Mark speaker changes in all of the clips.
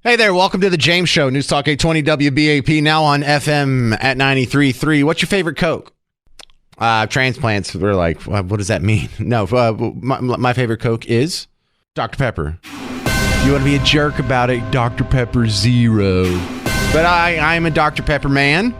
Speaker 1: Hey there, welcome to the James Show, News Talk 820 WBAP, now on FM at 93.3. What's your favorite Coke? Transplants, they're like, what does that mean? No, my favorite Coke is Dr. Pepper. You want to be a jerk about it, Dr. Pepper Zero. But I'm a Dr. Pepper man.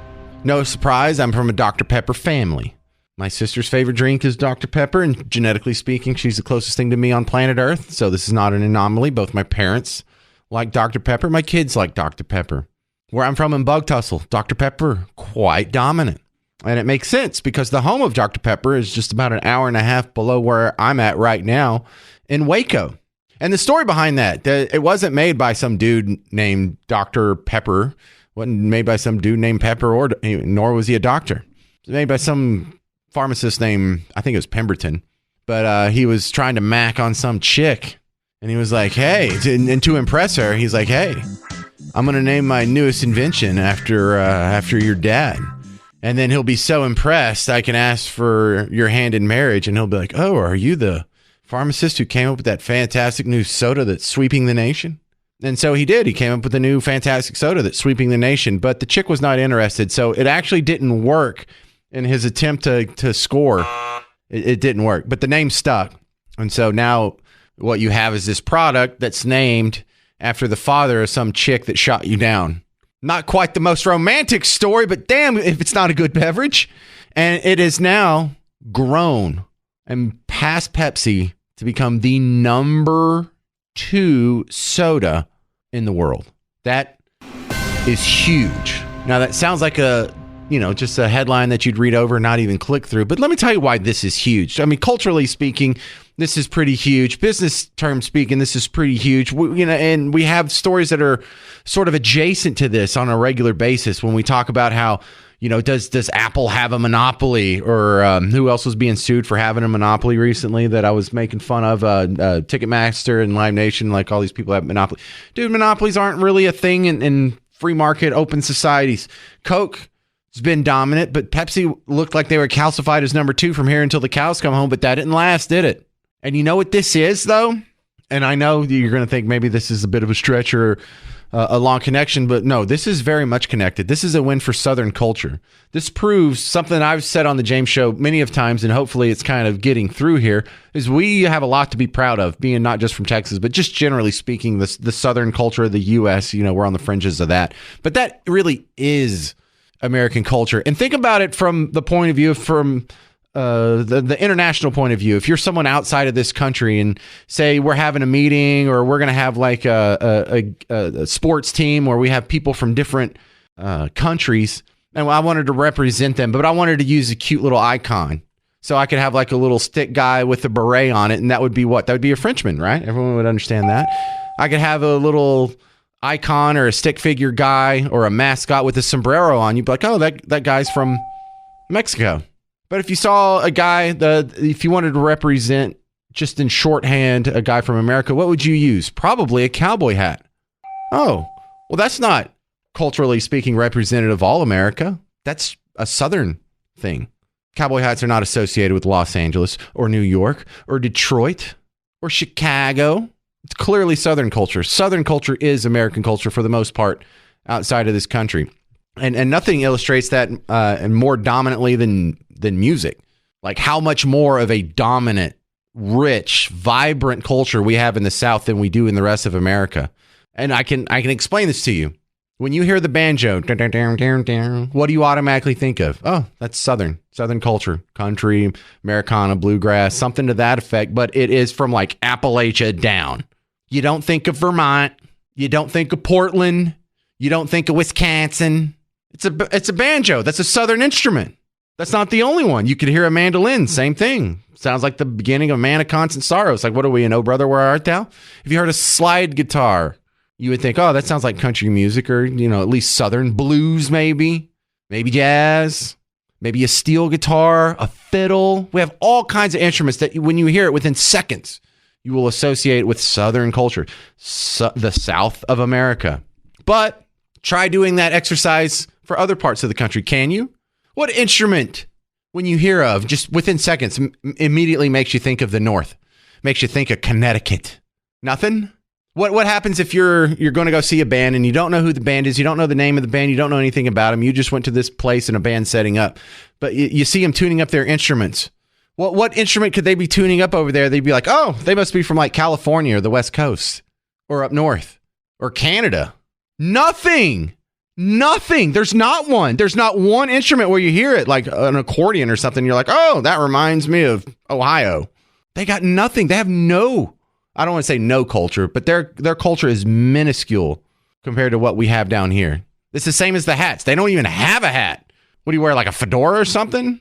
Speaker 1: No surprise, I'm from a Dr. Pepper family. My sister's favorite drink is Dr. Pepper, and genetically speaking, she's the closest thing to me on planet Earth, so this is not an anomaly. Both my parents like Dr. Pepper. My kids like Dr. Pepper. Where I'm from in Bug Tussle, Dr. Pepper, quite dominant. And it makes sense because the home of Dr. Pepper is just about an hour and a half below where I'm at right now in Waco. And the story behind that, it wasn't made by some dude named Dr. Pepper. It wasn't made by some dude named Pepper, nor was he a doctor. It was made by some pharmacist named, I think it was Pemberton. But he was trying to mac on some chick. And he was like, hey, and to impress her, he's like, hey, I'm going to name my newest invention after your dad. And then he'll be so impressed, I can ask for your hand in marriage. And he'll be like, oh, are you the pharmacist who came up with that fantastic new soda that's sweeping the nation? And so he did. He came up with a new fantastic soda that's sweeping the nation. But the chick was not interested. So it actually didn't work in his attempt to score. It didn't work. But the name stuck. And so now what you have is this product that's named after the father of some chick that shot you down. Not quite the most romantic story, but damn if it's not a good beverage. And it is now grown and past Pepsi to become the number 2 soda in the world. That is huge. Now that sounds like just a headline that you'd read over and not even click through. But let me tell you why this is huge. I mean, culturally speaking, this is pretty huge. Business terms speaking, this is pretty huge. And we have stories that are sort of adjacent to this on a regular basis when we talk about how, does Apple have a monopoly, or who else was being sued for having a monopoly recently that I was making fun of? Ticketmaster and Live Nation, like all these people have monopoly. Dude, monopolies aren't really a thing in free market, open societies. Coke has been dominant, but Pepsi looked like they were calcified as number 2 from here until the cows come home, but that didn't last, did it? And you know what this is, though? And I know you're going to think maybe this is a bit of a stretch or a long connection, but no, this is very much connected. This is a win for Southern culture. This proves something I've said on the James Show many of times, and hopefully it's kind of getting through here, is we have a lot to be proud of, being not just from Texas, but just generally speaking, the Southern culture of the U.S., we're on the fringes of that. But that really is American culture. And think about it from the point of view from the international point of view. If you're someone outside of this country and say we're having a meeting, or we're going to have like a sports team where we have people from different countries, and I wanted to represent them, but I wanted to use a cute little icon. So I could have like a little stick guy with a beret on it, and that would be what? That would be a Frenchman, right? Everyone would understand that. I could have a little icon or a stick figure guy or a mascot with a sombrero on. You'd be like, oh, that guy's from Mexico. But if you saw a guy, if you wanted to represent just in shorthand a guy from America, what would you use? Probably a cowboy hat. Oh, well, that's not culturally speaking representative of all America. That's a Southern thing. Cowboy hats are not associated with Los Angeles or New York or Detroit or Chicago. It's clearly Southern culture. Southern culture is American culture for the most part outside of this country. And nothing illustrates that and more dominantly than music. Like how much more of a dominant, rich, vibrant culture we have in the South than we do in the rest of America. And I can explain this to you. When you hear the banjo, what do you automatically think of? Oh, that's Southern culture, country, Americana, bluegrass, something to that effect. But it is from like Appalachia down. You don't think of Vermont. You don't think of Portland. You don't think of Wisconsin. It's a banjo. That's a Southern instrument. That's not the only one. You could hear a mandolin. Same thing. Sounds like the beginning of Man of Constant Sorrow. It's like, what are we, an Oh Brother, Where Art Thou? If you heard a slide guitar, you would think, oh, that sounds like country music, or, at least Southern blues, maybe jazz, maybe a steel guitar, a fiddle. We have all kinds of instruments that when you hear it within seconds, you will associate with Southern culture, the South of America. But try doing that exercise for other parts of the country. Can you? What instrument, when you hear of, just within seconds, immediately makes you think of the North, makes you think of Connecticut? Nothing? What happens if you're going to go see a band and you don't know who the band is, you don't know the name of the band, you don't know anything about them, you just went to this place and a band setting up, but you see them tuning up their instruments. What instrument could they be tuning up over there? They'd be like, oh, they must be from like California or the West Coast or up north or Canada. Nothing. There's not one. There's not one instrument where you hear it like an accordion or something. You're like, oh, that reminds me of Ohio. They got nothing. They have no, I don't want to say no culture, but their culture is minuscule compared to what we have down here. It's the same as the hats. They don't even have a hat. What do you wear, like a fedora or something?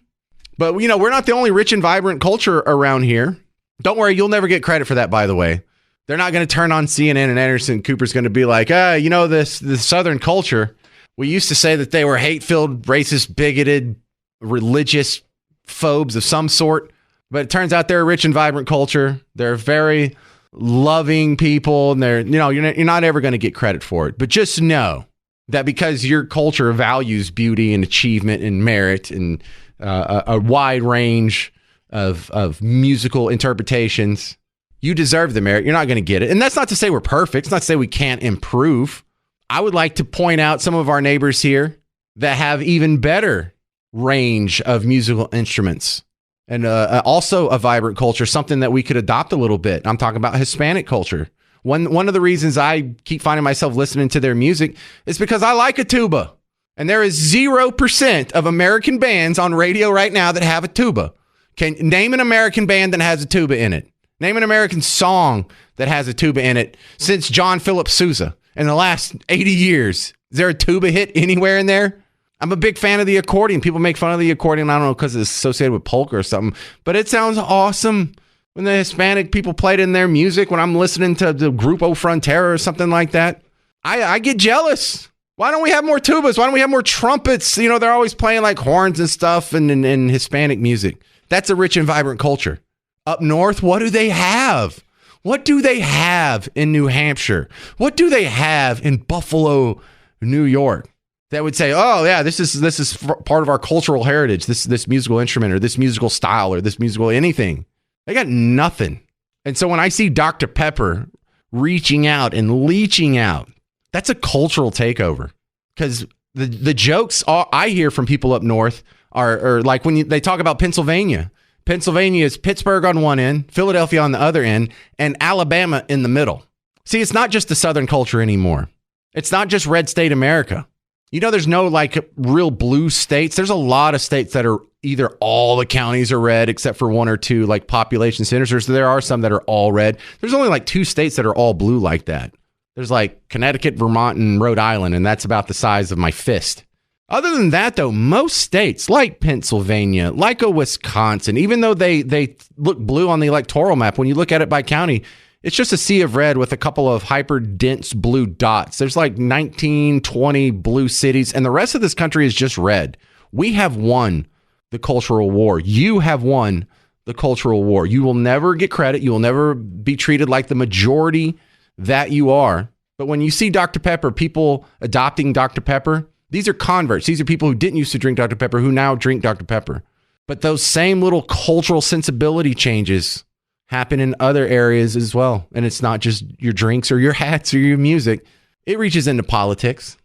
Speaker 1: But, we're not the only rich and vibrant culture around here. Don't worry, you'll never get credit for that, by the way. They're not going to turn on CNN and Anderson Cooper's going to be like, this Southern culture, we used to say that they were hate-filled, racist, bigoted, religious phobes of some sort. But it turns out they're a rich and vibrant culture. They're very loving people, and they're, you're not ever going to get credit for it. But just know that because your culture values beauty and achievement and merit and a wide range of musical interpretations, you deserve the merit. You're not going to get it. And that's not to say we're perfect. It's not to say we can't improve. I would like to point out some of our neighbors here that have even better range of musical instruments and also a vibrant culture, something that we could adopt a little bit. I'm talking about Hispanic culture. One of the reasons I keep finding myself listening to their music is because I like a tuba. And there is 0% of American bands on radio right now that have a tuba. Can name an American band that has a tuba in it. Name an American song that has a tuba in it since John Philip Sousa in the last 80 years. Is there a tuba hit anywhere in there? I'm a big fan of the accordion. People make fun of the accordion. I don't know because it's associated with polka or something, but it sounds awesome when the Hispanic people played in their music. When I'm listening to the Grupo Frontera or something like that, I get jealous. Why don't we have more tubas? Why don't we have more trumpets? They're always playing like horns and stuff and Hispanic music. That's a rich and vibrant culture. Up north, what do they have? What do they have in New Hampshire? What do they have in Buffalo, New York? That would say, oh yeah, this is part of our cultural heritage. This musical instrument or this musical style or this musical anything. They got nothing. And so when I see Dr. Pepper reaching out and leeching out, that's a cultural takeover. Because the jokes I hear from people up north are like when they talk about Pennsylvania. Pennsylvania is Pittsburgh on one end, Philadelphia on the other end, and Alabama in the middle. See, it's not just the Southern culture anymore. It's not just red state America. There's no like real blue states. There's a lot of states that are either all the counties are red except for one or two like population centers. Or there are some that are all red. There's only like 2 states that are all blue like that. There's like Connecticut, Vermont, and Rhode Island, and that's about the size of my fist. Other than that, though, most states like Pennsylvania, like a Wisconsin, even though they look blue on the electoral map, when you look at it by county, it's just a sea of red with a couple of hyper dense blue dots. There's like 19, 20 blue cities, and the rest of this country is just red. We have won the cultural war. You have won the cultural war. You will never get credit. You will never be treated like the majority that you are. But when you see Dr. Pepper, people adopting Dr. Pepper, these are converts. These are people who didn't used to drink Dr. Pepper who now drink Dr. Pepper. But those same little cultural sensibility changes happen in other areas as well. And it's not just your drinks or your hats or your music. It reaches into politics.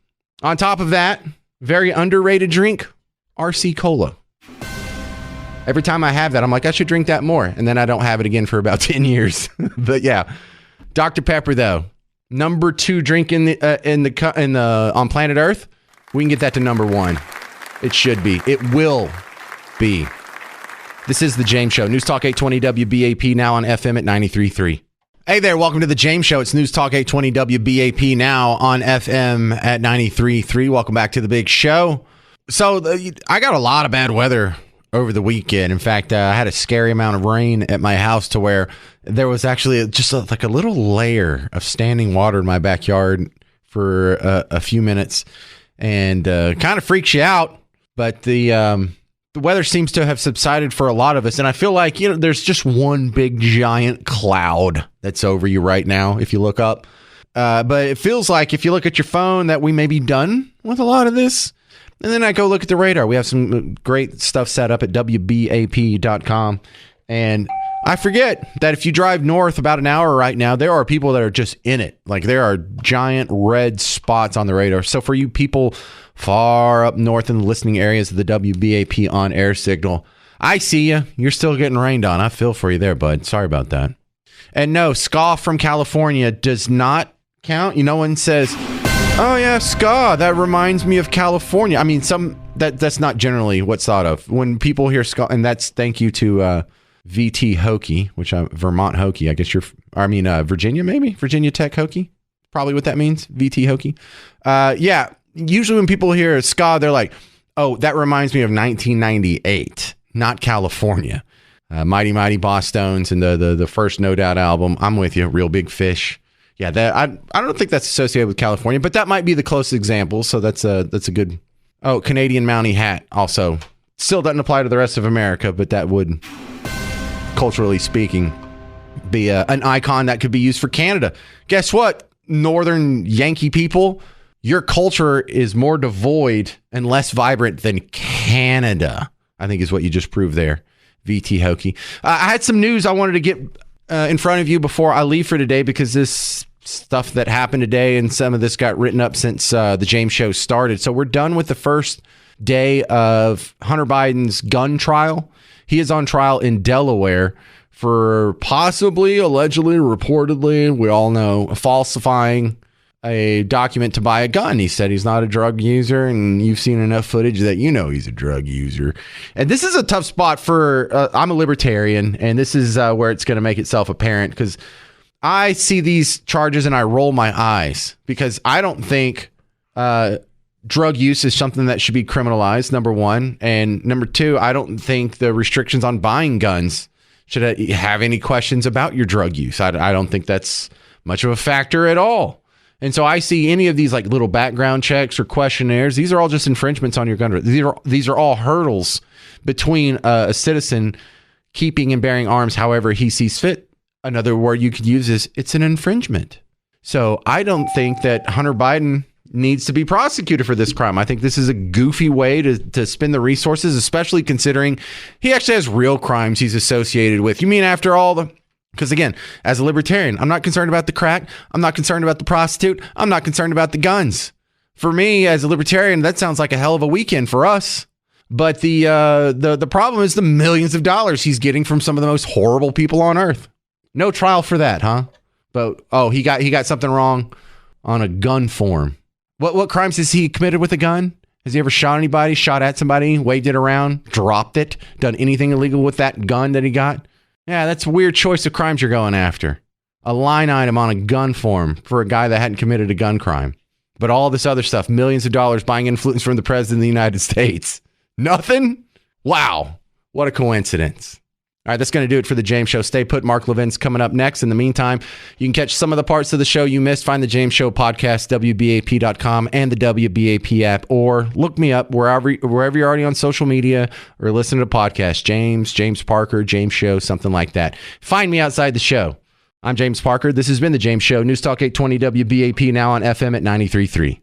Speaker 1: On top of that, very underrated drink, RC Cola. Every time I have that, I'm like, I should drink that more. And then I don't have it again for about 10 years. But yeah, Dr. Pepper, though, number 2 drink on planet Earth. We can get that to number 1. It should be. It will be. This is The James Show. News Talk 820 WBAP, now on FM at 93.3. Hey there, welcome to The James Show. It's News Talk 820 WBAP, now on FM at 93.3. Welcome back to the big show. So I got a lot of bad weather over the weekend. In fact, I had a scary amount of rain at my house to where there was actually just like a little layer of standing water in my backyard for a few minutes. And kind of freaks you out, but the weather seems to have subsided for a lot of us, and I feel like there's just one big giant cloud that's over you right now if you look up. But it feels like if you look at your phone that we may be done with a lot of this. And then I go look at the radar. We have some great stuff set up at WBAP.com, and I forget that if you drive north about an hour right now, there are people that are just in it. Like there are giant red spots on the radar. So for you people far up north in the listening areas of the WBAP on air signal, I see you. You're still getting rained on. I feel for you there, bud. Sorry about that. And no, ska from California does not count. No one says, oh yeah, ska, that reminds me of California. I mean, that's not generally what's thought of when people hear ska. And that's thank you to VT Hokie, which I'm Vermont Hokie. I guess Virginia, maybe Virginia Tech Hokie. Probably what that means. VT Hokie. Yeah. Usually when people hear ska, they're like, oh, that reminds me of 1998, not California. Mighty Mighty Boss Stones and the first No Doubt album. I'm with you. Real Big Fish. Yeah, I don't think that's associated with California, but that might be the closest example. So that's a good. Oh, Canadian Mountie Hat also still doesn't apply to the rest of America, but that would, culturally speaking, be an icon that could be used for Canada. Guess what? Northern Yankee people, your culture is more devoid and less vibrant than Canada, I think is what you just proved there, VT Hokie. I had some news I wanted to get in front of you before I leave for today, because this stuff that happened today and some of this got written up since the James Show started. So we're done with the first day of Hunter Biden's gun trial. He is on trial in Delaware for possibly, allegedly, reportedly, we all know, falsifying a document to buy a gun. He said he's not a drug user, and you've seen enough footage that you know he's a drug user. And this is a tough spot for, I'm a libertarian, and this is where it's going to make itself apparent, because I see these charges and I roll my eyes, because I don't think drug use is something that should be criminalized, number one. And number two, I don't think the restrictions on buying guns should have any questions about your drug use. I don't think that's much of a factor at all. And so I see any of these like little background checks or questionnaires. These are all just infringements on your gun rights. These are all hurdles between a citizen keeping and bearing arms however he sees fit. Another word you could use is it's an infringement. So I don't think that Hunter Biden needs to be prosecuted for this crime. I think this is a goofy way to spend the resources, especially considering he actually has real crimes he's associated with. You mean after all the... Because again, as a libertarian, I'm not concerned about the crack. I'm not concerned about the prostitute. I'm not concerned about the guns. For me, as a libertarian, that sounds like a hell of a weekend for us. But the problem is the millions of dollars he's getting from some of the most horrible people on earth. No trial for that, huh? But he got something wrong on a gun form. What crimes has he committed with a gun? Has he ever shot anybody, shot at somebody, waved it around, dropped it, done anything illegal with that gun that he got? Yeah, that's a weird choice of crimes you're going after. A line item on a gun form for a guy that hadn't committed a gun crime. But all this other stuff, millions of dollars buying influence from the president of the United States. Nothing? Wow. What a coincidence. All right, that's going to do it for the James Show. Stay put. Mark Levin's coming up next. In the meantime, you can catch some of the parts of the show you missed. Find the James Show podcast, WBAP.com, and the WBAP app, or look me up wherever you're already on social media or listen to podcasts. James Parker, James Show, something like that. Find me outside the show. I'm James Parker. This has been the James Show. News Talk 820 WBAP, now on FM at 93.3.